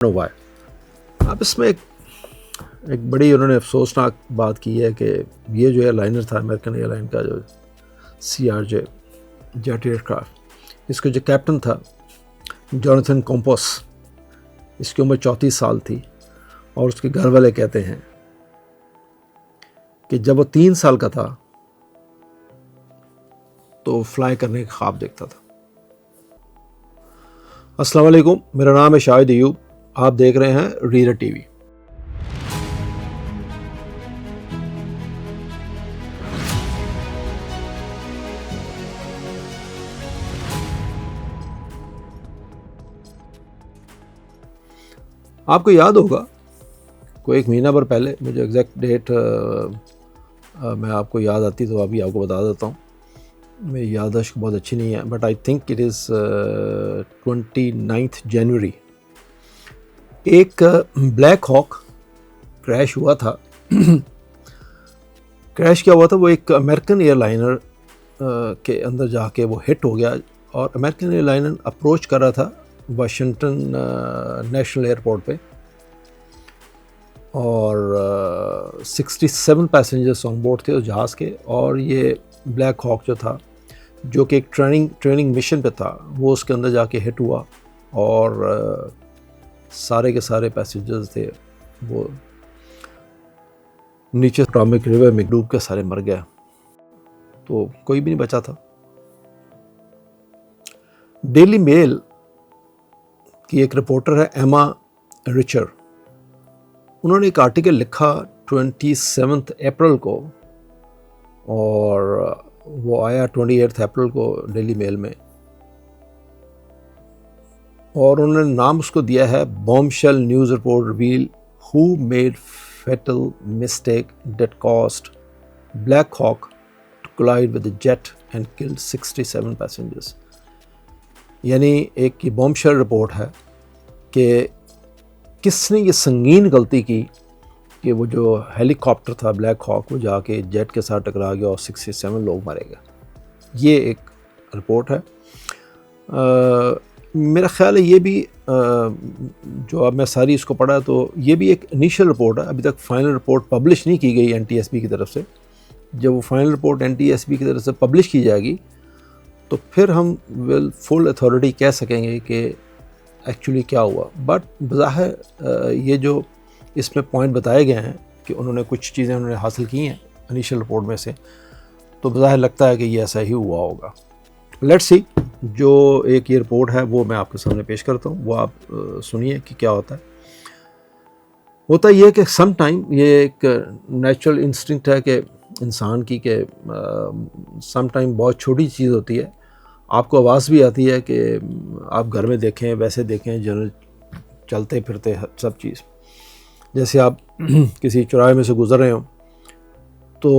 हुआ है। अब इसमें एक बड़ी उन्होंने अफसोसनाक बात की है कि ये जो एयरलाइनर था अमेरिकन एयरलाइन का जो CRJ जेट एयरक्राफ्ट, इसका जो कैप्टन था जोनाथन कॉम्पोस, इसकी उम्र 34 साल थी और उसके घर वाले कहते हैं कि जब वो 3 साल का था तो फ्लाई करने का ख्वाब देखता था। अस्सलाम वालेकुम, मेरा नाम है शाहिद अयूब, आप देख रहे हैं रीडर टीवी। आपको याद होगा कोई एक महीना भर पहले, मुझे एग्जैक्ट डेट मैं आपको याद आती तो अभी आपको बता देता हूँ, मेरी याददाश्त बहुत अच्छी नहीं है, but I think it is 29 जनवरी एक ब्लैक हॉक क्रैश हुआ था। क्रैश क्या हुआ था, वो एक अमेरिकन एयरलाइनर के अंदर जाके वो हिट हो गया और अमेरिकन एयरलाइनर अप्रोच कर रहा था वाशिंगटन नेशनल एयरपोर्ट पे और 67 पैसेंजर्स ऑन बोर्ड थे उस जहाज़ के। और ये ब्लैक हॉक जो था, जो कि एक ट्रेनिंग मिशन पे था, वो उसके अंदर जाके हिट हुआ और सारे के सारे पैसेंजर्स थे वो नीचे टॉमिक रिवर में डूब के सारे मर गए, तो कोई भी नहीं बचा था। डेली मेल की एक रिपोर्टर है एमा रिचर, उन्होंने एक आर्टिकल लिखा 27 अप्रैल को और वो आया 28 अप्रैल को डेली मेल में, और उन्होंने नाम उसको दिया है bombshell news report reveal who made fatal mistake that cost Black Hawk to collide with the jet and killed 67 passengers. यानी एक ये बॉम्बशेल रिपोर्ट है कि किसने ये संगीन गलती की कि वो जो हेलीकॉप्टर था ब्लैक हॉक, वो जाके जेट के साथ टकरा गया और 67 लोग मारे गए। ये एक रिपोर्ट है। मेरा ख्याल है ये भी जो अब मैं सारी इसको पढ़ा तो ये भी एक इनिशियल रिपोर्ट है, अभी तक फाइनल रिपोर्ट पब्लिश नहीं की गई NTSB की तरफ से। जब वो फाइनल रिपोर्ट NTSB की तरफ से पब्लिश की जाएगी तो फिर हम फुल अथॉरिटी कह सकेंगे कि एक्चुअली क्या हुआ। बट बज़ाहिर ये जो इसमें पॉइंट बताए गए हैं कि उन्होंने कुछ चीज़ें उन्होंने हासिल की हैं इनिशियल रिपोर्ट में से, तो बज़ाहिर लगता है कि ये ऐसा ही हुआ होगा। लेट्स सी, जो एक ये रिपोर्ट है वो मैं आपके सामने पेश करता हूँ, वो आप सुनिए कि क्या होता है। होता ये है कि सम टाइम ये एक नेचुरल इंस्टिंक्ट है कि इंसान की के सम टाइम बहुत छोटी चीज़ होती है, आपको आवाज़ भी आती है कि आप घर में देखें, वैसे देखें, जनरल चलते फिरते सब चीज़, जैसे आप किसी चौराहे में से गुजर रहे हो तो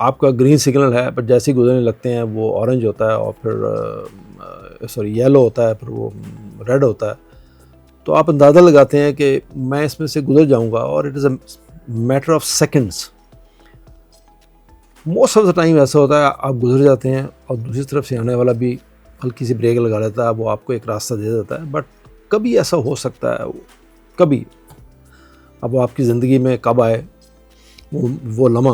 आपका ग्रीन सिग्नल है, पर जैसे ही गुजरने लगते हैं वो ऑरेंज होता है और फिर येलो होता है, फिर वो रेड होता है, तो आप अंदाज़ा लगाते हैं कि मैं इसमें से गुजर जाऊंगा और it is a matter of seconds. Most of the time ऐसा होता है, आप गुजर जाते हैं और दूसरी तरफ से आने वाला भी हल्की सी ब्रेक लगा लेता है, वो आपको एक रास्ता दे देता है। बट कभी ऐसा हो सकता है, कभी, अब वो आपकी ज़िंदगी में कब आए वो लम्हा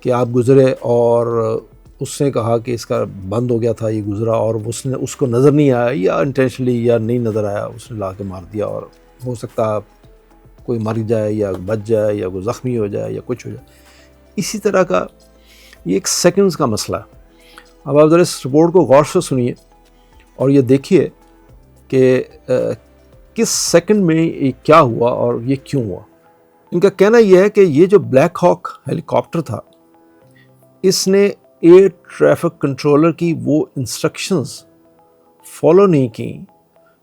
कि आप गुज़रे और उसने कहा कि इसका बंद हो गया था, ये गुज़रा और उसको नज़र नहीं आया, या इंटेंशनली या नहीं नज़र आया, उसने ला के मार दिया, और हो सकता है कोई मर जाए या बच जाए या कोई ज़ख्मी हो जाए या कुछ हो जाए। इसी तरह का ये एक सेकंड्स का मसला है। अब आप ज़रा इस रिपोर्ट को गौर से सुनिए और ये देखिए कि किस सेकंड में ये क्या हुआ और ये क्यों हुआ। इनका कहना यह है कि ये जो ब्लैक हॉक हेलीकॉप्टर था, इसने एयर ट्रैफिक कंट्रोलर की वो इंस्ट्रक्शंस फॉलो नहीं की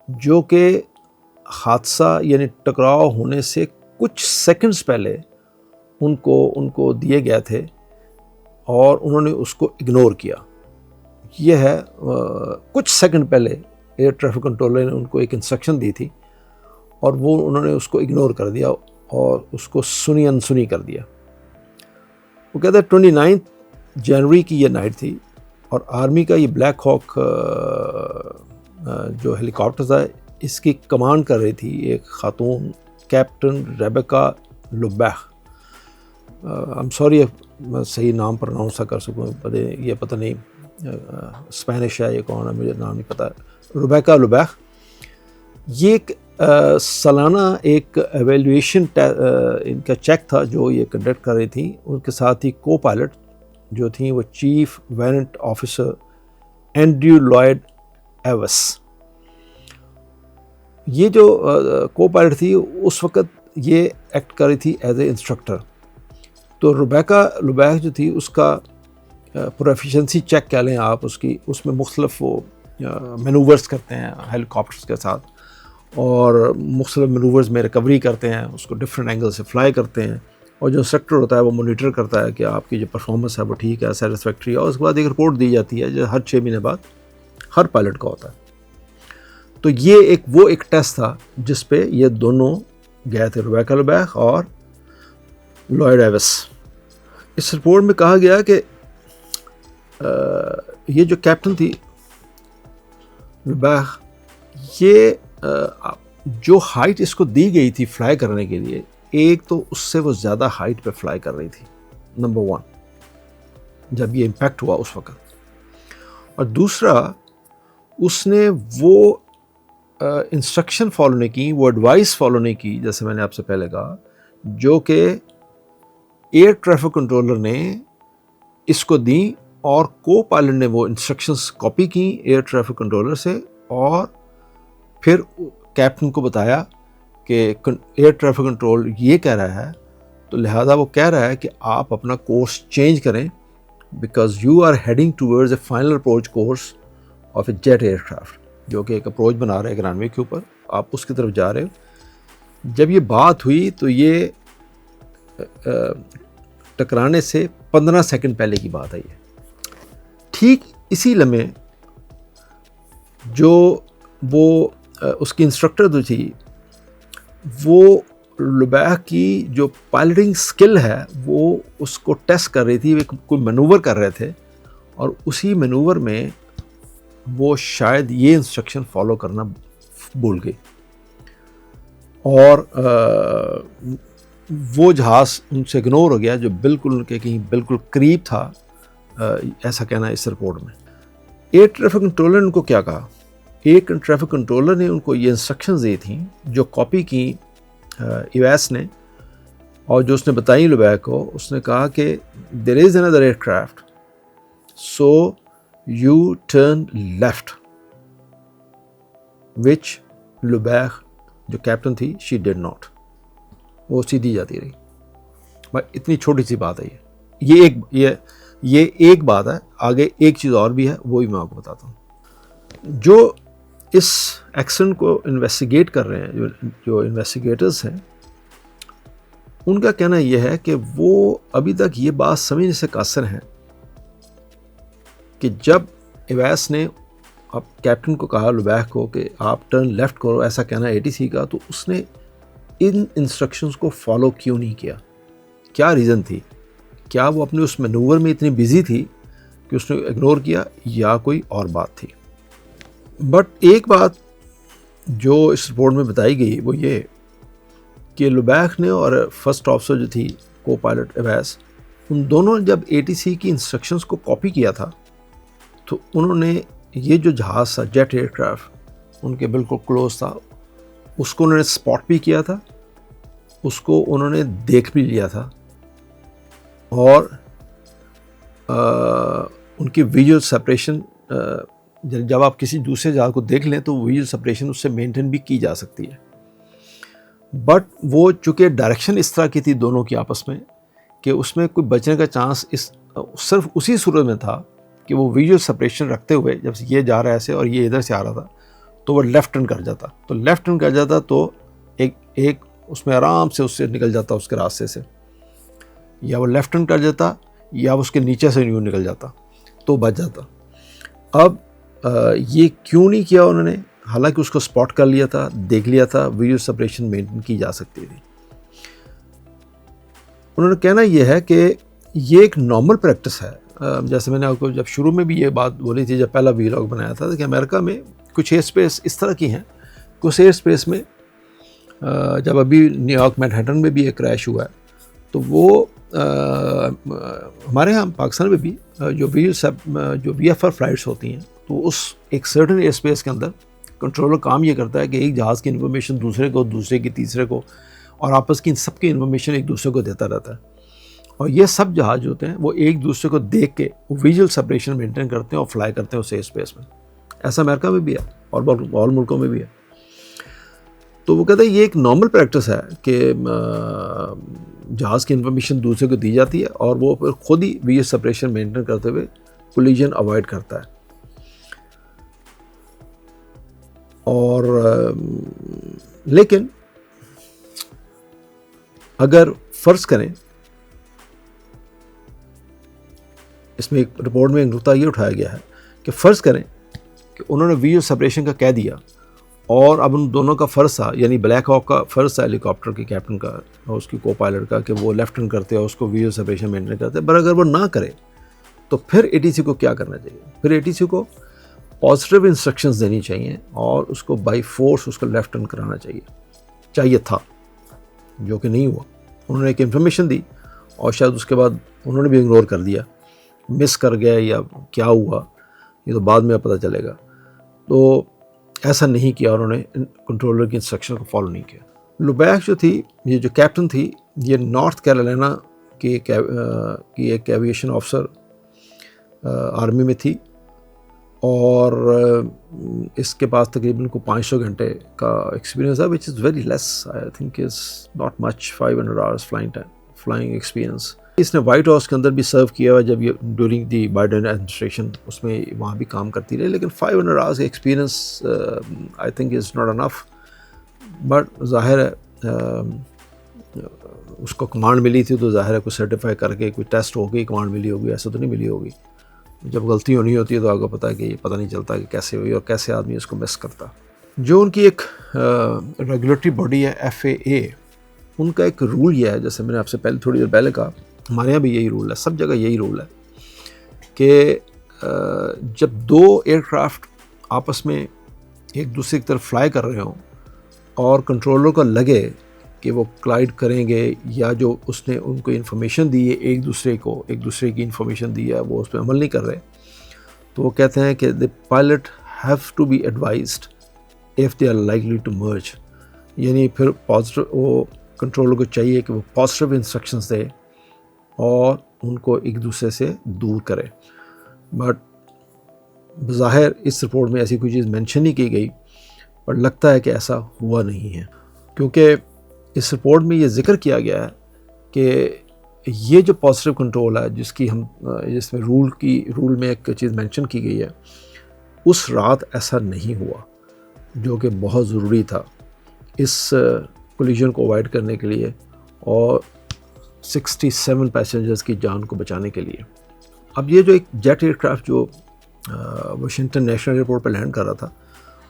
जो कि हादसा यानी टकराव होने से कुछ सेकंड्स पहले उनको दिए गए थे और उन्होंने उसको इग्नोर किया। यह है कुछ सेकंड पहले एयर ट्रैफिक कंट्रोलर ने उनको एक इंस्ट्रक्शन दी थी और वो उन्होंने उसको इग्नोर कर दिया और उसको सुनी अनसुनी कर दिया। वो कहते हैं 29 जनवरी की ये नाइट थी और आर्मी का ये ब्लैक हॉक जो हेलीकॉप्टर था इसकी कमांड कर रही थी एक खातून captain Rebecca Lobach. I am sorry मैं सही नाम प्रोनाउंस कर सकूँ, ये पता नहीं स्पेनिश है, ये कौन है मुझे नाम नहीं पता। रेबेका लुबैख ये एक सालाना एक एवेल्यूएशन इनका चेक था जो ये कंडक्ट कर रही थी। उनके साथ ही को पायलट जो थी वो चीफ वेरेंट ऑफिसर एंड्रयू लॉयड एवस। ये जो को पायलट थी उस वक़्त ये एक्ट कर रही थी एज ए इंस्ट्रक्टर। तो रेबेका लुबैख जो थी उसका प्रोफिशिएंसी चेक कह लें आप उसकी, उसमें मुख्तलिफ वो मैनूवर्स करते हैं हेलीकॉप्टर्स के साथ और मुख्तलिफ मैनूवर्स में रिकवरी करते हैं, उसको डिफरेंट एंगल से फ्लाई करते हैं और जो इंस्ट्रक्टर होता है वो मॉनिटर करता है कि आपकी जो परफॉर्मेंस है वो ठीक है, सेटिस्फैक्ट्री है, और उसके बाद एक रिपोर्ट दी जाती है जो हर 6 महीने बाद हर पायलट का होता है। तो ये एक टेस्ट था जिस पे ये दोनों गए थे, रेबेका लुबैख और लॉयड एवस। इस रिपोर्ट में कहा गया कि ये जो कैप्टन थी लुबैख, ये जो हाइट इसको दी गई थी फ्लाई करने के लिए, एक तो उससे वो ज़्यादा हाइट पे फ्लाई कर रही थी, नंबर 1 जब ये इम्पैक्ट हुआ उस वक़्त, और दूसरा उसने वो इंस्ट्रक्शन फॉलो नहीं की, वो एडवाइस फॉलो नहीं की, जैसे मैंने आपसे पहले कहा, जो कि एयर ट्रैफिक कंट्रोलर ने इसको दी और को पायलट ने वो इंस्ट्रक्शंस कॉपी की एयर ट्रैफिक कंट्रोलर से और फिर कैप्टन को बताया कि एयर ट्रैफिक कंट्रोल ये कह रहा है, तो लिहाजा वो कह रहा है कि आप अपना कोर्स चेंज करें because you are heading towards a final approach course of a jet aircraft, जो कि एक अप्रोच बना रहे हैं रनवे के ऊपर, आप उसकी तरफ जा रहे हो। जब ये बात हुई तो ये टकराने से 15 सेकंड पहले की बात है ये। ठीक इसी लम्हे जो वो उसकी इंस्ट्रक्टर जो थी वो लुबैख की जो पायलटिंग स्किल है वो उसको टेस्ट कर रही थी, वे कोई मैनूवर कर रहे थे और उसी मैनूवर में वो शायद ये इंस्ट्रक्शन फॉलो करना भूल गई और वो जहाज़ उनसे इग्नोर हो गया जो बिल्कुल उनके कहीं बिल्कुल करीब था, ऐसा कहना है इस रिपोर्ट में। एयर ट्रैफिक कंट्रोलर ने उनको क्या कहा, एयर ट्रैफिक कंट्रोलर ने उनको ये इंस्ट्रक्शंस दी थी जो कॉपी की एवस ने और जो उसने बताई लुबैख को। उसने कहा कि there is another aircraft so you turn left, which Lobach जो कैप्टन थी शी डिड नॉट, वो सीधी जाती रही। भाई इतनी छोटी सी बात है ये एक बात है, आगे एक चीज़ और भी है वो भी मैं आपको बताता हूँ। जो इस एक्सीडेंट को इन्वेस्टिगेट कर रहे हैं, जो इन्वेस्टिगेटर्स हैं, उनका कहना यह है कि वो अभी तक ये बात समझने से कासिर हैं कि जब एवस ने अब कैप्टन को कहा लुबैख को कि आप टर्न लेफ़्ट करो, ऐसा कहना ATC का, तो उसने इन इंस्ट्रक्शंस को फॉलो क्यों नहीं किया, क्या रीज़न थी? क्या वो अपने उस मैनूवर में इतनी बिजी थी कि उसने इग्नोर किया या कोई और बात थी? बट एक बात जो इस रिपोर्ट में बताई गई वो ये कि लुबैख ने और फर्स्ट ऑफिसर जो थी को पायलट एवस, उन दोनों जब ATC की इंस्ट्रक्शंस को कॉपी किया था तो उन्होंने ये जो जहाज़ था जेट एयरक्राफ्ट उनके बिल्कुल क्लोज था, उसको उन्होंने स्पॉट भी किया था, उसको उन्होंने देख भी लिया था और उनकी विजुअल सेपरेशन, जब आप किसी दूसरे जहाज़ को देख लें तो विजुअल सेपरेशन उससे मेंटेन भी की जा सकती है। बट वो चूँकि डायरेक्शन इस तरह की थी दोनों की आपस में कि उसमें कोई बचने का चांस सिर्फ उसी सूरत में था कि वो विजुअल सेपरेशन रखते हुए जब ये जा रहा है ऐसे और ये इधर से आ रहा था तो वो लेफ़्ट टर्न कर जाता, तो लेफ़्ट टर्न कर जाता तो एक उसमें आराम से उससे निकल जाता उसके रास्ते से, या वो लेफ़्ट टर्न कर जाता या उसके नीचे से यूँ निकल जाता तो बच जाता। अब ये क्यों नहीं किया उन्होंने, हालांकि उसको स्पॉट कर लिया था, देख लिया था, विजुअल सेपरेशन मेंटेन की जा सकती थी। उन्होंने कहना यह है कि ये एक नॉर्मल प्रैक्टिस है। जैसे मैंने आपको जब शुरू में भी ये बात बोली थी, जब पहला वीलॉग बनाया था कि अमेरिका में कुछ एयर स्पेस इस तरह की हैं, उस एयर स्पेस में जब अभी न्यूयॉर्क मैनहट्टन में भी एक क्रैश हुआ है, तो वो हमारे यहाँ पाकिस्तान में भी जो VFR फ्लाइट्स होती हैं, तो उस एक सर्टेन एयर स्पेस के अंदर कंट्रोलर काम ये करता है कि एक जहाज़ की इन्फॉर्मेशन दूसरे को, दूसरे की तीसरे को, और आपस की इन सब की इन्फॉर्मेशन एक दूसरे को देता रहता है। और ये सब जहाज होते हैं वो एक दूसरे को देख के विजुअल सेपरेशन मेंटेन करते हैं और फ्लाई करते हैं उस एयर स्पेस में। ऐसा अमेरिका में भी है और मुल्कों में भी है। तो वो कहते हैं ये एक नॉर्मल प्रैक्टिस है कि जहाज़ की इन्फॉर्मेशन दूसरे को दी जाती है और वो फिर खुद ही विजुअल सेपरेशन मेंटेन करते हुए कोलिजन अवॉइड करता है। और लेकिन अगर फ़र्ज़ करें, इसमें एक रिपोर्ट में एक नुकता ये उठाया गया है कि फ़र्ज़ करें कि उन्होंने विजुअल सेपरेशन का कह दिया और अब उन दोनों का फ़र्ज़ था, यानी ब्लैक हॉक का फ़र्ज़ था हेलीकॉप्टर के कैप्टन का और उसकी को पायलट का, कि वो लेफ्ट टर्न करते और उसको विजुअल सेपरेशन मेंटेन करते। पर अगर वो ना करे तो फिर ATC को क्या करना चाहिए? फिर ATC को पॉजिटिव इंस्ट्रक्शंस देनी चाहिए और उसको बाय फोर्स उसको लेफ्ट टर्न कराना चाहिए था, जो कि नहीं हुआ। उन्होंने एक इन्फॉर्मेशन दी और शायद उसके बाद उन्होंने भी इग्नोर कर दिया, मिस कर गए या क्या हुआ ये तो बाद में पता चलेगा। तो ऐसा नहीं किया उन्होंने, कंट्रोलर की इंस्ट्रक्शन को फॉलो नहीं किया। लुबैक जो थी, ये जो कैप्टन थी, ये नॉर्थ कैरोलिना की एक एविएशन ऑफिसर आर्मी में थी और इसके पास तकरीबन को 500 घंटे का एक्सपीरियंस है, which is very less, I think is not much, 500 hours flying experience. इसने वाइट हाउस के अंदर भी सर्व किया हुआ जब ये ड्यूरिंग दी बाइडेन एडमिनिस्ट्रेशन, उसमें वहाँ भी काम करती रही, लेकिन 500 hours experience I think is not enough. But ज़ाहिर है उसको कमांड मिली थी तो ज़ाहिर है कोई सर्टिफाई करके कोई टेस्ट हो गई, कमांड मिली होगी, ऐसा तो नहीं मिली होगी। जब गलती होनी होती है तो आपको पता है कि ये पता नहीं चलता कि कैसे हुई और कैसे आदमी इसको मिस करता। जो उनकी एक रेगुलेटरी बॉडी है FAA, उनका एक रूल यह है, जैसे मैंने आपसे थोड़ी देर पहले कहा, हमारे यहाँ भी यही रूल है, सब जगह यही रूल है कि जब दो एयरक्राफ्ट आपस में एक दूसरे की तरफ फ्लाई कर रहे हों और कंट्रोलर को लगे कि वो क्लाइड करेंगे या जो उसने उनको इन्फॉर्मेशन दी है एक दूसरे की इन्फॉर्मेशन दी है वो उस पर अमल नहीं कर रहे, तो वो कहते हैं कि the pilot have to be advised if they are likely to merge, यानी फिर पॉजिटिव वो कंट्रोलर को चाहिए कि वो पॉजिटिव इंस्ट्रक्शंस दे और उनको एक दूसरे से दूर करे। बट ज़ाहिर इस रिपोर्ट में ऐसी कोई चीज़ मेंशन नहीं की गई, पर लगता है कि ऐसा हुआ नहीं है, क्योंकि इस रिपोर्ट में ये जिक्र किया गया है कि ये जो पॉजिटिव कंट्रोल है जिसमें रूल में एक चीज़ मेंशन की गई है, उस रात ऐसा नहीं हुआ, जो कि बहुत ज़रूरी था इस कोलिजन को अवॉइड करने के लिए और 67 पैसेंजर्स की जान को बचाने के लिए। अब ये जो एक जेट एयरक्राफ्ट जो वाशिंगटन नेशनल एयरपोर्ट पर लैंड कर रहा था,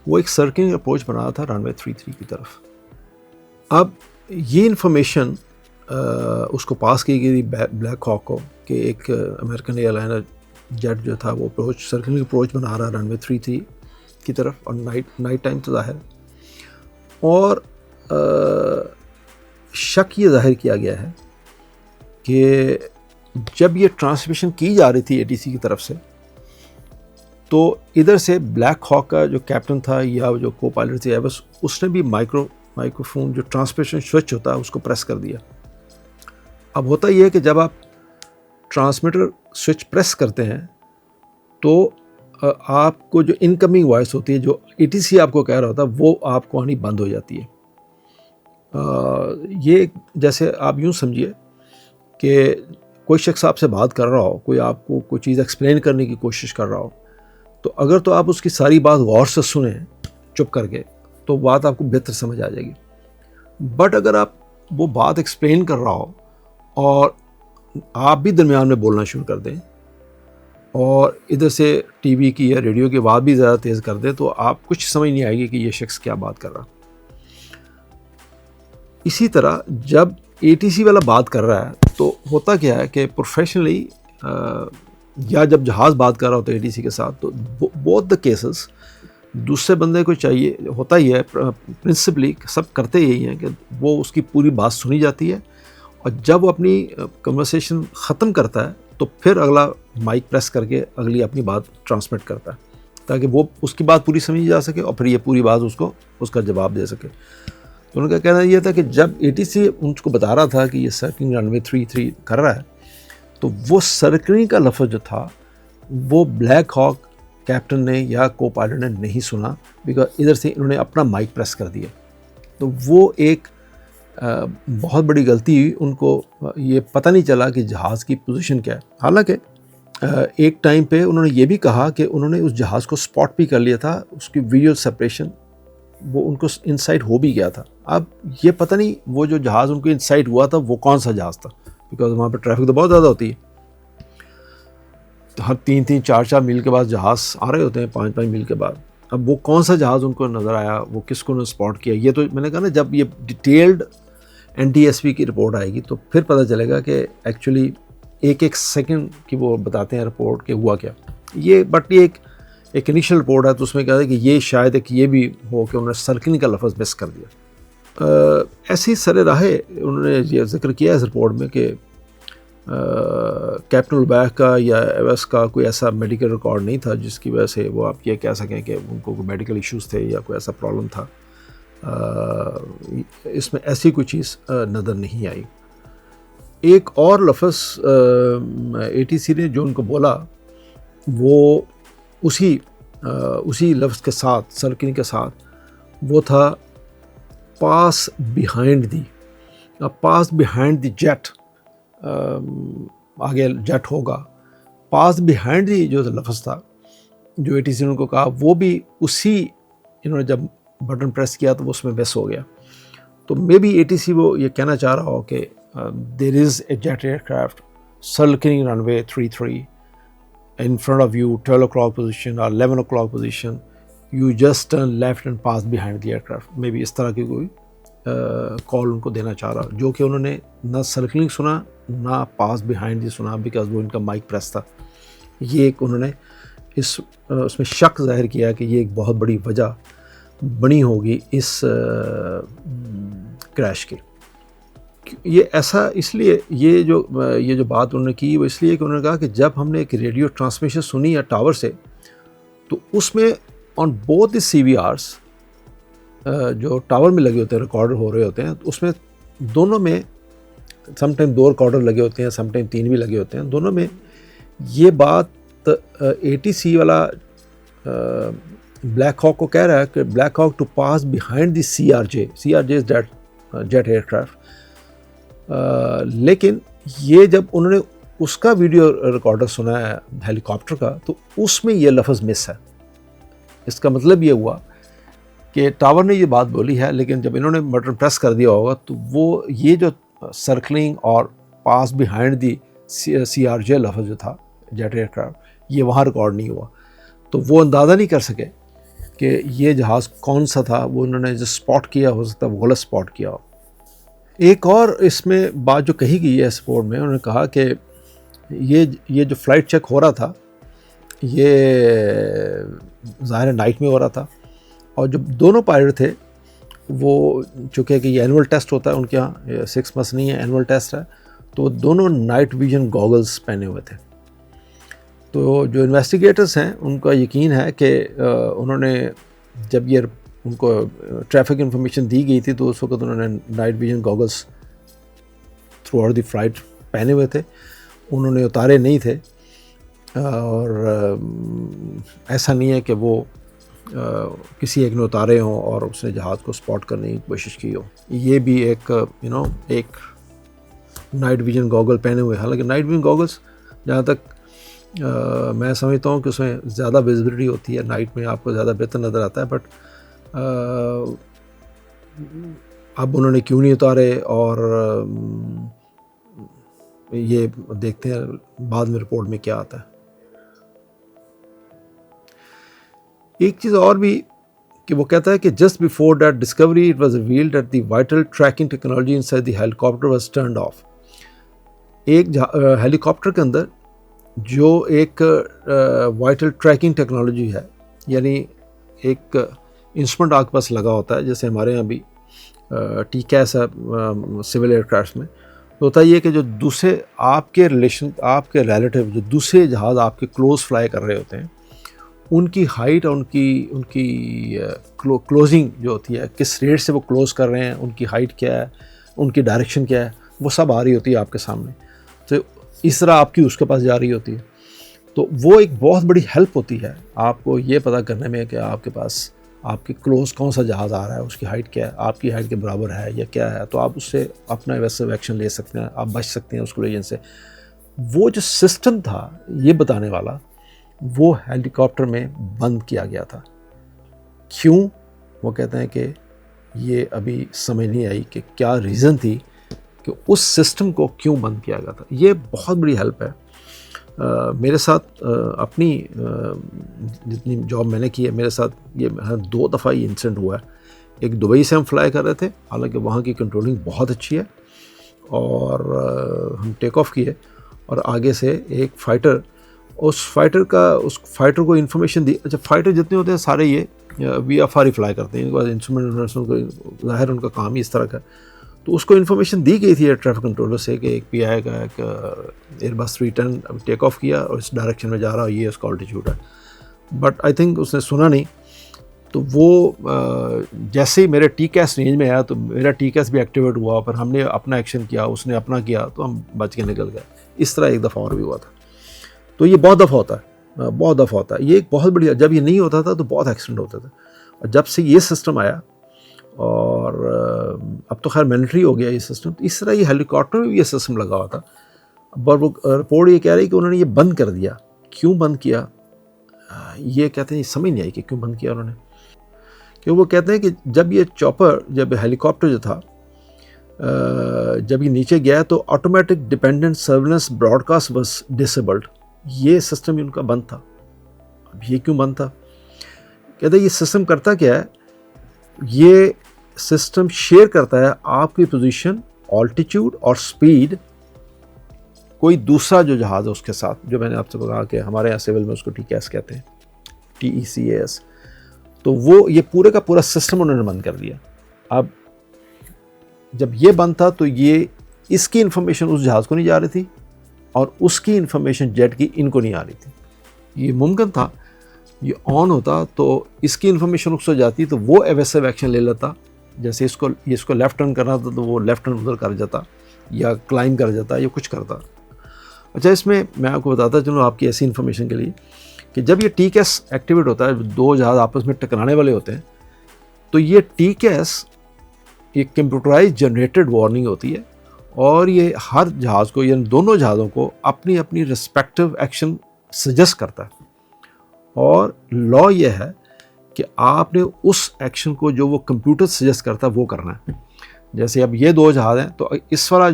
वो एक सर्किलिंग अप्रोच बना रहा था रनवे 33 की तरफ। अब ये इन्फॉर्मेशन उसको पास की गई ब्लैक हॉक को कि एक अमेरिकन एयरलाइनर जेट जो था वो सर्किलिंग अप्रोच बना रहा रनवे 33 की तरफ, और नाइट टाइम तो ज़ाहिर, और शक ये ज़ाहिर किया गया है कि जब ये ट्रांसमिशन की जा रही थी ATC की तरफ से, तो इधर से ब्लैक हॉक का जो कैप्टन था या जो को पायलट थी बस उसने भी माइक्रोफोन जो ट्रांसमिशन स्विच होता है उसको प्रेस कर दिया। अब होता ये है कि जब आप ट्रांसमीटर स्विच प्रेस करते हैं तो आपको जो इनकमिंग वॉइस होती है, जो ATC आपको कह रहा होता है, वो आपको आनी बंद हो जाती है। ये जैसे आप यूँ समझिए कि कोई शख्स आपसे बात कर रहा हो, कोई आपको कोई चीज़ एक्सप्लेन करने की कोशिश कर रहा हो, तो अगर तो आप उसकी सारी बात गौर से सुने चुप करके, तो बात आपको बेहतर समझ आ जाएगी। बट अगर आप वो बात एक्सप्लेन कर रहा हो और आप भी दरमियान में बोलना शुरू कर दें और इधर से TV की या रेडियो की आवाज़ भी ज़्यादा तेज़ कर दें, तो आप कुछ समझ नहीं आएगी कि ये शख्स क्या बात कर रहा। इसी तरह जब ATC वाला बात कर रहा है तो होता क्या है कि प्रोफेशनली या जब जहाज़ बात कर रहा होता है ATC के साथ, तो बोथ द केसेस दूसरे बंदे को चाहिए, होता ही है प्रिंसिपली, सब करते यही हैं कि वो उसकी पूरी बात सुनी जाती है और जब वो अपनी कन्वर्सेशन ख़त्म करता है तो फिर अगला माइक प्रेस करके अगली अपनी बात ट्रांसमिट करता है ताकि वो उसकी बात पूरी समझी जा सके और फिर ये पूरी बात उसको उसका जवाब दे सके। तो उनका कहना ये था कि जब ATC उनको बता रहा था कि ये सर्किलिंग रनवे 33 कर रहा है तो वो सर्किलिंग का लफ्ज़ जो था वो ब्लैक हॉक कैप्टन ने या को पायलट ने नहीं सुना, बिकॉज इधर से इन्होंने अपना माइक प्रेस कर दिया। तो वो एक बहुत बड़ी गलती हुई, उनको ये पता नहीं चला कि जहाज़ की पोजीशन क्या है। हालांकि एक टाइम पे उन्होंने ये भी कहा कि उन्होंने उस जहाज़ को स्पॉट भी कर लिया था, उसकी विजुअल सेपरेशन वो उनको इनसाइट हो भी गया था। अब ये पता नहीं वो जो जहाज़ उनको इनसाइट हुआ था वो कौन सा जहाज़ था, बिकॉज वहाँ पर ट्रैफिक तो बहुत ज़्यादा होती है। तो हर 3-3, 4-4 मील के बाद जहाज़ आ रहे होते हैं, 5-5 मील के बाद। अब वो कौन सा जहाज़ उनको नज़र आया, वो किसको उन्होंने स्पॉट किया, ये तो मैंने कहा ना जब ये डिटेल्ड NTSB की रिपोर्ट आएगी तो फिर पता चलेगा कि एक्चुअली एक सेकंड की वो बताते हैं रिपोर्ट के हुआ क्या। ये बट ये एक इनिशियल रिपोर्ट है, तो उसमें क्या है कि ये शायद एक ये भी हो कि उन्होंने सर्किलिंग का लफ्ज़ मिस कर दिया। ऐसी सरे राहे उन्होंने ये जिक्र किया इस रिपोर्ट में कि कैप्टन उलबैक का या एवएस का कोई ऐसा मेडिकल रिकॉर्ड नहीं था जिसकी वजह से वो आप ये कह सकें कि उनको कोई मेडिकल इश्यूज़ थे या कोई ऐसा प्रॉब्लम था। इसमें ऐसी कोई चीज़ नज़र नहीं आई। एक और लफ्ज़ ATC ने जो उनको बोला वो उसी लफ्ज़ के साथ, सर्किलिंग के साथ, वो था पास behind the. Pass behind the jet, आगे जेट होगा, पास बिहाइंड दी जो लफ्ज़ था जो ATC ने उनको कहा, वो भी उसी इन्होंने जब बटन प्रेस किया तो वो उसमें मिस हो गया। तो मे बी ATC वो ये कहना चाह रहा हो कि there is a jet aircraft circling runway 33 in front of you, 12 o'clock position or 11 o'clock position, you just turn left and pass behind the aircraft। May be इस तरह की कोई कॉल उनको देना चाह रहा, जो कि उन्होंने ना सर्किलिंग सुना ना पास बिहाइंड दी सुना, बिकॉज वो इनका माइक प्रेस था। ये एक उन्होंने उसमें शक जाहिर किया कि ये एक बहुत बड़ी वजह बनी होगी इस क्रैश की। ये ऐसा इसलिए ये जो बात उन्होंने की वो इसलिए कि उन्होंने कहा कि जब हमने एक रेडियो ट्रांसमिशन सुनी है टावर से, तो उसमें ऑन बोथ द CVRs जो टावर में लगे होते हैं, रिकॉर्डर हो रहे होते हैं, तो उसमें दोनों में समटाइम 2 रिकॉर्डर लगे होते हैं, समटाइम 3 भी लगे होते हैं। दोनों में ये बात ATC वाला ब्लैक हॉक को कह रहा है कि Black Hawk to pass behind the CRJ is that jet aircraft. लेकिन ये जब उन्होंने उसका वीडियो रिकॉर्डर सुना है हेलीकॉप्टर का, तो उसमें ये लफ्ज़ मिस है। इसका मतलब ये हुआ कि टावर ने ये बात बोली है, लेकिन जब इन्होंने बटन प्रेस कर दिया होगा तो वो ये जो सर्कलिंग और पास बिहाइंड दी CRJ लफ्ज़ जो था जेट एयरक्राफ्ट, ये वहाँ रिकॉर्ड नहीं हुआ। तो वो अंदाज़ा नहीं कर सके कि ये जहाज़ कौन सा था। वो उन्होंने जो स्पॉट किया, हो सकता है वो गलत स्पॉट किया हो। एक और इसमें बात जो कही गई है स्पोर्ट में, उन्होंने कहा कि ये जो फ़्लाइट चेक हो रहा था ये ज़ाहिर नाइट में हो रहा था, और जो दोनों पायलट थे वो चूँकि कि ये एनुअल टेस्ट होता है उनके यहाँ, 6 मंथ्स नहीं है, एनुअल टेस्ट है, तो दोनों नाइट विजन गॉगल्स पहने हुए थे। तो जो इन्वेस्टिगेटर्स हैं उनका यकीन है कि उन्होंने जब ये उनको ट्रैफिक इन्फॉर्मेशन दी गई थी तो उस वक्त उन्होंने night vision goggles through out the flight पहने हुए थे, उन्होंने उतारे नहीं थे। और ऐसा नहीं है कि वो किसी एक ने उतारे हों और उसने जहाज़ को स्पॉट करने की कोशिश की हो। ये भी एक एक नाइट विजन गॉगल पहने हुए। हालांकि नाइट विजन गॉगल्स जहाँ तक मैं समझता हूँ कि उसमें ज़्यादा विजिबिलिटी होती है, नाइट में आपको ज़्यादा बेहतर नज़र आता है, बट अब उन्होंने क्यों नहीं उतारे और ये देखते हैं बाद में रिपोर्ट में क्या आता है। एक चीज़ और भी कि वो कहता है कि just before that discovery it was revealed that the vital tracking technology inside the helicopter was turned off. एक हेलीकॉप्टर के अंदर जो एक वाइटल ट्रैकिंग टेक्नोलॉजी है, यानी एक इंस्ट्रूमेंट आपके पास लगा होता है, जैसे हमारे यहाँ भी TCAS है सिविल एयरक्राफ्ट में, तो होता ये कि जो दूसरे आपके रिलेटिव जो दूसरे जहाज़ आपके क्लोज फ्लाई कर रहे होते हैं, उनकी हाइट और उनकी क्लोजिंग जो होती है, किस रेट से वो क्लोज़ कर रहे हैं, उनकी हाइट क्या है, उनकी डायरेक्शन क्या है, वो सब आ रही होती है आपके सामने। तो इस तरह आपकी उसके पास जा रही होती है। तो वो एक बहुत बड़ी हेल्प होती है आपको ये पता करने में कि आपके पास आपके क्लोज कौन सा जहाज़ आ रहा है, उसकी हाइट क्या है, आपकी हाइट के बराबर है या क्या है, तो आप उससे अपना वैसे एक्शन ले सकते हैं, आप बच सकते हैं उस कोलिजन से। वो जो सिस्टम था ये बताने वाला, वो हेलीकॉप्टर में बंद किया गया था। क्यों? वो कहते हैं कि ये अभी समझ नहीं आई कि क्या रीज़न थी कि उस सिस्टम को क्यों बंद किया गया था। ये बहुत बड़ी हेल्प है। मेरे साथ अपनी जितनी जॉब मैंने की है, मेरे साथ ये 2 दफ़ा ये इंसिडेंट हुआ है। एक दुबई से हम फ्लाई कर रहे थे, हालांकि वहाँ की कंट्रोलिंग बहुत अच्छी है, और हम टेक ऑफ किए और आगे से एक फ़ाइटर, उस फाइटर को इन्फॉर्मेशन दी। अच्छा, फ़ाइटर जितने होते हैं सारे ये VFR ही फ्लाई करते हैं, इनके पास इंस्ट्रूमेंट ज़ाहिर उनका काम ही इस तरह का। तो उसको इन्फॉर्मेशन दी गई थी एयर ट्रैफिक कंट्रोलर से कि एक PI का एक एयरबस 310 टेक ऑफ किया और इस डायरेक्शन में जा रहा है, ये उसका ऑल्टीट्यूड है। बट आई थिंक उसने सुना नहीं। तो वो जैसे ही मेरे TCAS रेंज में आया तो मेरा TCAS भी एक्टिवेट हुआ, पर हमने अपना एक्शन किया, उसने अपना किया, तो हम बच के निकल गए। इस तरह एक दफ़ा और भी हुआ था। तो ये बहुत दफ़ा होता है, बहुत दफ़ा होता है। ये एक बहुत बड़ी, जब ये नहीं होता था तो बहुत एक्सीडेंट होते थे, और जब से ये सिस्टम आया, और अब तो खैर मैंडेटरी हो गया ये सिस्टम, तो इस तरह ये हेलीकॉप्टर में भी ये सिस्टम लगा हुआ था। पर वो रिपोर्ट ये कह रही कि उन्होंने ये बंद कर दिया। क्यों बंद किया ये कहते हैं, समझ नहीं आई कि क्यों बंद किया उन्होंने। क्यों? वो कहते हैं कि जब हेलीकॉप्टर जो था जब ये नीचे गया तो automatic dependent surveillance broadcast was disabled. ये सिस्टम ही उनका बंद था। अब ये क्यों बंद था? कहते हैं ये सिस्टम करता क्या है, ये सिस्टम शेयर करता है आपकी पोजीशन, ऑल्टीट्यूड और स्पीड कोई दूसरा जो जहाज़ है उसके साथ, जो मैंने आपसे कहा कि हमारे यहाँ सिविल में उसको TCAS कहते हैं, TECAS। तो वो ये पूरे का पूरा सिस्टम उन्होंने बंद कर दिया। अब जब ये बंद था तो ये इसकी इन्फॉर्मेशन उस जहाज़ को नहीं जा रही थी, और उसकी इन्फॉर्मेशन जेट की इनको नहीं आ रही थी। ये मुमकिन था ये ऑन होता तो इसकी इन्फॉर्मेशन उसको जाती, तो वो एवेसिव एक्शन ले लेता। जैसे इसको लेफ़्ट टर्न करना था तो वो लेफ़्ट टर्न उधर कर जाता, या क्लाइंब कर जाता, या कुछ करता। अच्छा, इसमें मैं आपको बताता चलूँ आपकी ऐसी इन्फॉर्मेशन के लिए कि जब ये TCAS एक्टिवेट होता है, 2 जहाज़ आपस में टकराने वाले होते हैं, तो ये TCAS एक कंप्यूटराइज जनरेटेड वार्निंग होती है, और ये हर जहाज़ को, यानी दोनों जहाज़ों को अपनी अपनी रिस्पेक्टिव एक्शन सजेस्ट करता है। और लॉ ये है कि आपने उस एक्शन को जो वो कंप्यूटर सजेस्ट करता है वो करना है। जैसे अब ये 2 जहाज़ हैं, तो इस वाला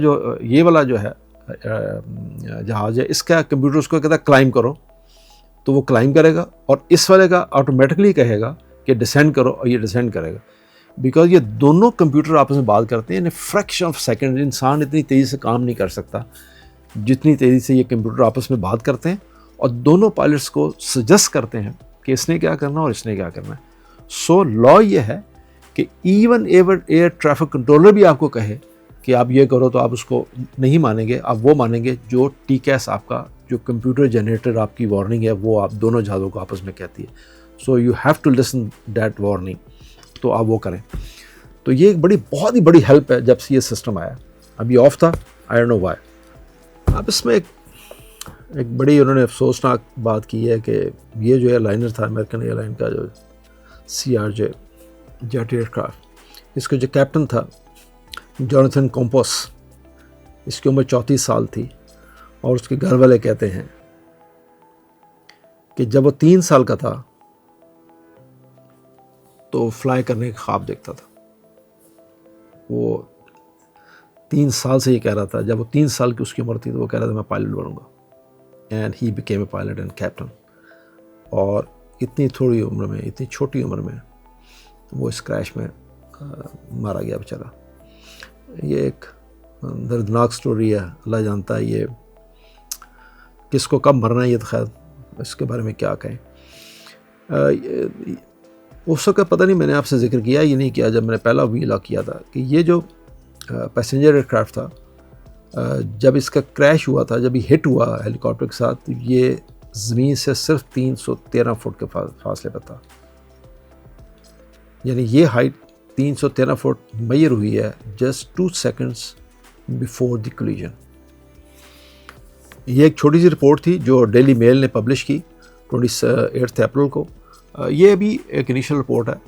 ये वाला जो है जहाज़ है, इसका कंप्यूटर उसको कहता है क्लाइंब करो, तो वो क्लाइंब करेगा, और इस वाले का ऑटोमेटिकली कहेगा कि डिसेंड करो, और ये डिसेंड करेगा। बिकॉज ये दोनों कंप्यूटर आपस में बात करते हैं, फ्रैक्शन ऑफ सेकंड। इंसान इतनी तेज़ी से काम नहीं कर सकता जितनी तेज़ी से ये कंप्यूटर आपस में बात करते हैं, और दोनों पायलट्स को सजेस्ट करते हैं कि इसने क्या करना और इसने क्या करना है। सो लॉ ये है कि इवन एयर ट्रैफिक कंट्रोलर भी आपको कहे कि आप ये करो, तो आप उसको नहीं मानेंगे, आप वो मानेंगे जो TCAS आपका, जो कंप्यूटर जनरेटेड आपकी वार्निंग है, वो आप दोनों जहाज़ों को आपस में कहती है। So you have to listen that warning, तो आप वो करें। तो ये एक बहुत ही बड़ी हेल्प है जब से ये सिस्टम आया। अभी ऑफ था, आई डोंट नो व्हाई। अब इसमें एक बड़ी उन्होंने अफसोसनाक बात की है कि ये जो एयरलाइनर था अमेरिकन एयरलाइन का, जो CRJ जेट एयरक्राफ्ट, इसका जो कैप्टन था जोनाथन कॉम्पोस, इसकी उम्र 34 साल थी, और उसके घर वाले कहते हैं कि जब वो 3 साल का था तो फ्लाई करने का ख्वाब देखता था। वो 3 साल से ये कह रहा था, जब वो 3 साल की उसकी उम्र थी तो वो कह रहा था मैं पायलट बनूंगा, and he became a pilot and captain. और इतनी थोड़ी उम्र में, इतनी छोटी उम्र में वो इस क्रैश में मारा गया बेचारा। ये एक दर्दनाक स्टोरी है, अल्लाह जानता है ये किसको कब मरना है, ये तो खैर इसके बारे में क्या कहें। उस वक्त पता नहीं मैंने आपसे जिक्र किया ये नहीं किया जब मैंने पहला वीलॉग किया था कि ये जो पैसेंजर एयरक्राफ्ट था, जब इसका क्रैश हुआ था, जब ये हिट हुआ हेलीकॉप्टर के साथ, ये ज़मीन से सिर्फ 313 फुट के फासले पर था। यानी ये हाइट 313 फुट मैयर हुई है just 2 seconds before the collision. ये एक छोटी सी रिपोर्ट थी जो डेली मेल ने पब्लिश की 28 अप्रैल को। ये भी एक इनिशियल रिपोर्ट है,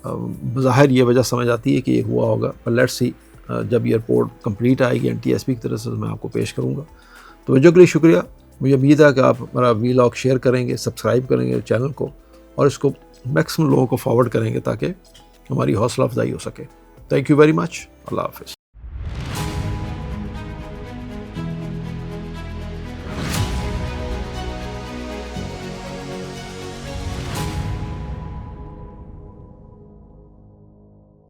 बज़ाहिर ये वजह समझ आती है कि ये हुआ होगा, पर लेट्स सी जब ये रिपोर्ट कंप्लीट आएगी NTSB की तरफ से मैं आपको पेश करूँगा। तो वजह के लिए शुक्रिया। मुझे उम्मीद है कि आप हमारा वीलॉग शेयर करेंगे, सब्सक्राइब करेंगे चैनल को और इसको मैक्सिमम लोगों को फॉरवर्ड करेंगे ताकि हमारी हौसला अफजाई हो सके। Thank you very much. अल्लाह हाफ़िज़।